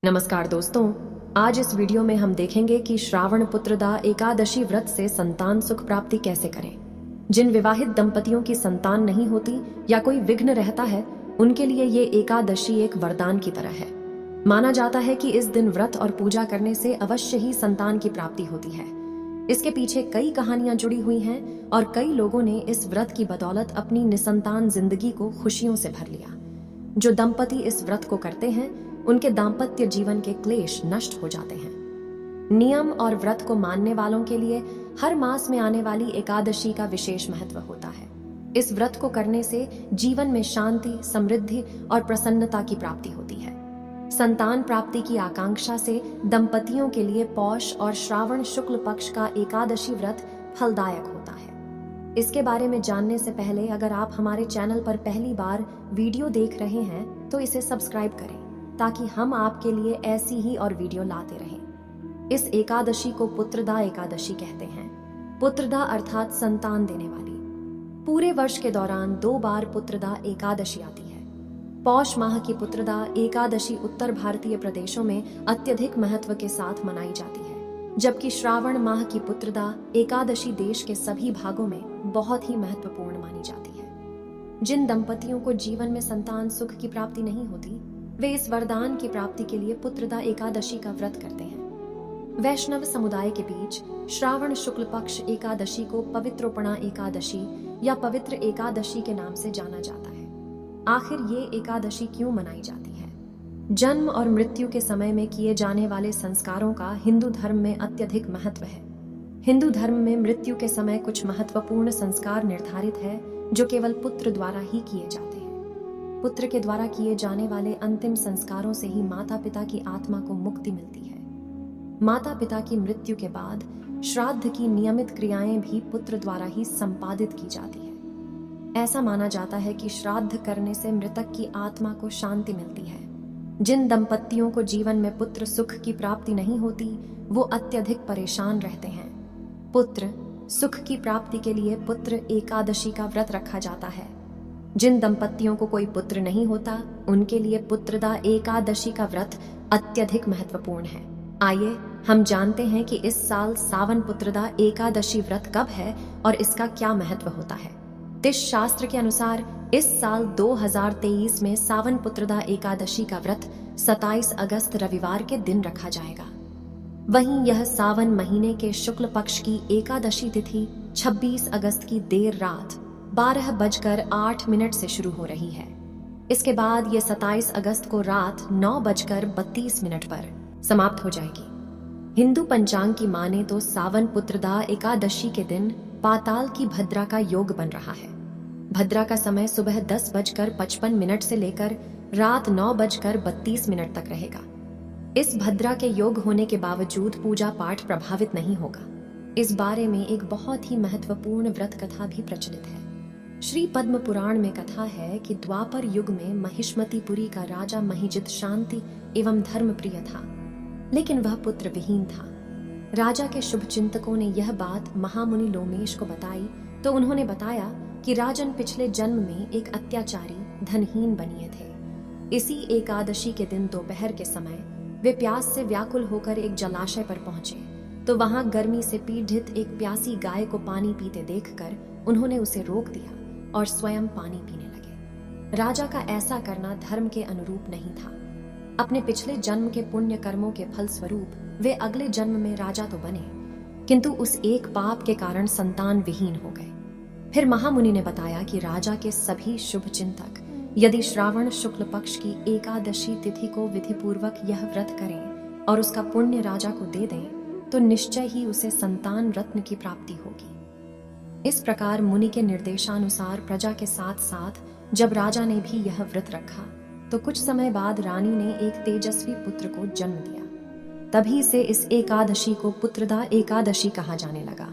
नमस्कार दोस्तों, आज इस वीडियो में हम देखेंगे कि श्रावण पुत्रदा एकादशी व्रत से संतान सुख प्राप्ति कैसे करें। जिन विवाहित दंपतियों की संतान नहीं होती या कोई विघ्न रहता है, उनके लिए ये एकादशी एक वरदान की तरह है। माना जाता है कि इस दिन व्रत और पूजा करने से अवश्य ही संतान की प्राप्ति होती है। इसके पीछे कई कहानियां जुड़ी हुई हैं और कई लोगों ने इस व्रत की बदौलत अपनी निसंतान जिंदगी को खुशियों से भर लिया। जो दंपति इस व्रत को करते हैं, उनके दाम्पत्य जीवन के क्लेश नष्ट हो जाते हैं। नियम और व्रत को मानने वालों के लिए हर मास में आने वाली एकादशी का विशेष महत्व होता है। इस व्रत को करने से जीवन में शांति, समृद्धि और प्रसन्नता की प्राप्ति होती है। संतान प्राप्ति की आकांक्षा से दंपतियों के लिए पौष और श्रावण शुक्ल पक्ष का एकादशी व्रत फलदायक होता है। इसके बारे में जानने से पहले अगर आप हमारे चैनल पर पहली बार वीडियो देख रहे हैं तो इसे सब्सक्राइब करें, ताकि हम आपके लिए ऐसी ही और वीडियो लाते रहें। इस एकादशी को पुत्रदा एकादशी कहते हैं। पुत्रदा अर्थात संतान देने वाली। पूरे वर्ष के दौरान 2 बार पुत्रदा एकादशी आती है। पौष माह की पुत्रदा एकादशी उत्तर भारतीय प्रदेशों में अत्यधिक महत्व के साथ मनाई जाती है, जबकि श्रावण माह की पुत्रदा एकादशी देश के सभी भागों में बहुत ही महत्वपूर्ण मानी जाती है। जिन दंपतियों को जीवन में संतान सुख की प्राप्ति नहीं होती, वे इस वरदान की प्राप्ति के लिए पुत्रदा एकादशी का व्रत करते हैं। वैष्णव समुदाय के बीच श्रावण शुक्ल पक्ष एकादशी को पवित्रोपणा एकादशी या पवित्र एकादशी के नाम से जाना जाता है। आखिर ये एकादशी क्यों मनाई जाती है? जन्म और मृत्यु के समय में किए जाने वाले संस्कारों का हिंदू धर्म में अत्यधिक महत्व है। हिंदू धर्म में मृत्यु के समय कुछ महत्वपूर्ण संस्कार निर्धारित है जो केवल पुत्र द्वारा ही किए जाते हैं। पुत्र के द्वारा किए जाने वाले अंतिम संस्कारों से ही माता पिता की आत्मा को मुक्ति मिलती है। माता पिता की मृत्यु के बाद श्राद्ध की नियमित क्रियाएं भी पुत्र द्वारा ही संपादित की जाती है। ऐसा माना जाता है कि श्राद्ध करने से मृतक की आत्मा को शांति मिलती है। जिन दंपतियों को जीवन में पुत्र सुख की प्राप्ति नहीं होती, वो अत्यधिक परेशान रहते हैं। पुत्र सुख की प्राप्ति के लिए पुत्र एकादशी का व्रत रखा जाता है। जिन दंपतियों को कोई पुत्र नहीं होता, उनके लिए पुत्रदा एकादशी का व्रत अत्यधिक महत्वपूर्ण है। आइए हम जानते हैं कि इस साल सावन पुत्रदा एकादशी व्रत कब है और इसका क्या महत्व होता है। तिश शास्त्र के अनुसार इस साल 2023 में सावन पुत्रदा एकादशी का व्रत 27 अगस्त रविवार के दिन रखा जाएगा। वहीं यह सावन महीने के शुक्ल पक्ष की एकादशी तिथि 26 अगस्त की देर रात 12:08 से शुरू हो रही है। इसके बाद ये 27 अगस्त को रात 9:32 पर समाप्त हो जाएगी। हिंदू पंचांग की माने तो सावन पुत्रदा एकादशी के दिन पाताल की भद्रा का योग बन रहा है। भद्रा का समय सुबह 10:55 से लेकर रात 9:32 तक रहेगा। इस भद्रा के योग होने के बावजूद पूजा पाठ प्रभावित नहीं होगा। इस बारे में एक बहुत ही महत्वपूर्ण व्रत कथा भी प्रचलित है। श्री पद्म पुराण में कथा है कि द्वापर युग में महिष्मतिपुरी का राजा महिजित शांति एवं धर्म प्रिय था, लेकिन वह पुत्र विहीन था। राजा के शुभ चिंतकों ने यह बात महामुनि लोमेश को बताई तो उन्होंने बताया कि राजन पिछले जन्म में एक अत्याचारी धनहीन बनिए थे। इसी एकादशी के दिन दोपहर के समय वे प्यास से व्याकुल होकर एक जलाशय पर पहुंचे तो वहां गर्मी से पीड़ित एक प्यासी गाय को पानी पीते देखकर उन्होंने उसे रोक दिया और स्वयं पानी पीने लगे। राजा का ऐसा करना धर्म के अनुरूप नहीं था। अपने पिछले जन्म के पुण्य कर्मों के फल स्वरूप वे अगले जन्म में राजा तो बने, किंतु उस एक पाप के कारण संतान विहीन हो गए। फिर महामुनि ने बताया कि राजा के सभी शुभ चिंतक यदि श्रावण शुक्ल पक्ष की एकादशी तिथि को विधिपूर्वक यह व्रत करें और उसका पुण्य राजा को दे दें तो निश्चय ही उसे संतान रत्न की प्राप्ति होगी। इस प्रकार मुनि के निर्देशानुसार प्रजा के साथ साथ जब राजा ने भी यह व्रत रखा तो कुछ समय बाद रानी ने एक तेजस्वी पुत्र को जन्म दिया। तभी से इस एकादशी को पुत्रदा एकादशी कहा जाने लगा।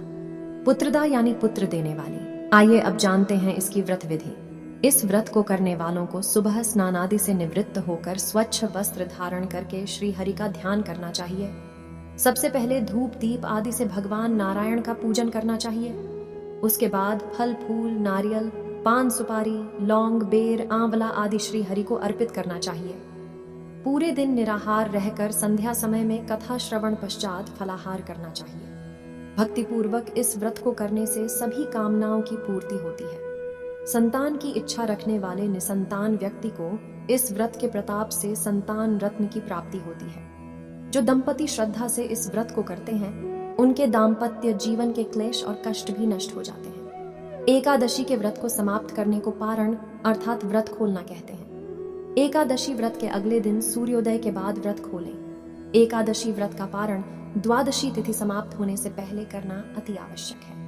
पुत्रदा यानी पुत्र देने वाली। आइए अब जानते हैं इसकी व्रत विधि। इस व्रत को करने वालों को सुबह स्नान आदि से निवृत्त होकर स्वच्छ वस्त्र धारण करके श्री हरि का ध्यान करना चाहिए। सबसे पहले धूप दीप आदि से भगवान नारायण का पूजन करना चाहिए। उसके बाद फल फूल, नारियल, पान सुपारी, लौंग, बेर, आंवला आदि श्री हरि को अर्पित करना चाहिए। पूरे दिन निराहार रहकर संध्या समय में कथा श्रवण पश्चात फलाहार करना चाहिए। भक्तिपूर्वक इस व्रत को करने से सभी कामनाओं की पूर्ति होती है। संतान की इच्छा रखने वाले निसंतान व्यक्ति को इस व्रत के प्रताप से संतान रत्न की प्राप्ति होती है। जो दंपति श्रद्धा से इस व्रत को करते हैं, उनके दाम्पत्य जीवन के क्लेश और कष्ट भी नष्ट हो जाते हैं। एकादशी के व्रत को समाप्त करने को पारण अर्थात व्रत खोलना कहते हैं। एकादशी व्रत के अगले दिन सूर्योदय के बाद व्रत खोलें। एकादशी व्रत का पारण द्वादशी तिथि समाप्त होने से पहले करना अति आवश्यक है।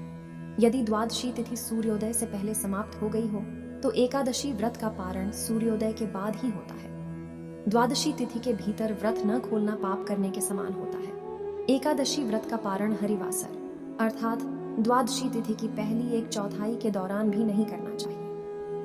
यदि द्वादशी तिथि सूर्योदय से पहले समाप्त हो गई हो तो एकादशी व्रत का पारण सूर्योदय के बाद ही होता है। द्वादशी तिथि के भीतर व्रत न खोलना पाप करने के समान होता है। एकादशी व्रत का पारण हरिवासर अर्थात द्वादशी तिथि की पहली 1/4 के दौरान भी नहीं करना चाहिए।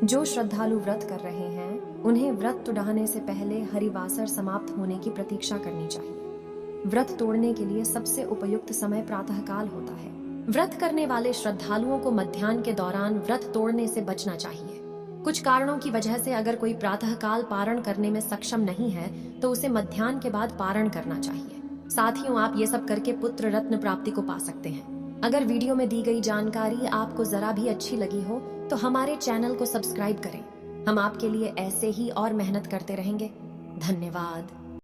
जो श्रद्धालु व्रत कर रहे हैं, उन्हें व्रत तोड़ने से पहले हरिवासर समाप्त होने की प्रतीक्षा करनी चाहिए। व्रत तोड़ने के लिए सबसे उपयुक्त समय प्रातःकाल होता है। व्रत करने वाले श्रद्धालुओं को मध्याह्न के दौरान व्रत तोड़ने से बचना चाहिए। कुछ कारणों की वजह से अगर कोई प्रातःकाल पारण करने में सक्षम नहीं है तो उसे मध्याह्न के बाद पारण करना चाहिए। साथियों, आप ये सब करके पुत्र रत्न प्राप्ति को पा सकते हैं। अगर वीडियो में दी गई जानकारी आपको जरा भी अच्छी लगी हो तो हमारे चैनल को सब्सक्राइब करें। हम आपके लिए ऐसे ही और मेहनत करते रहेंगे। धन्यवाद।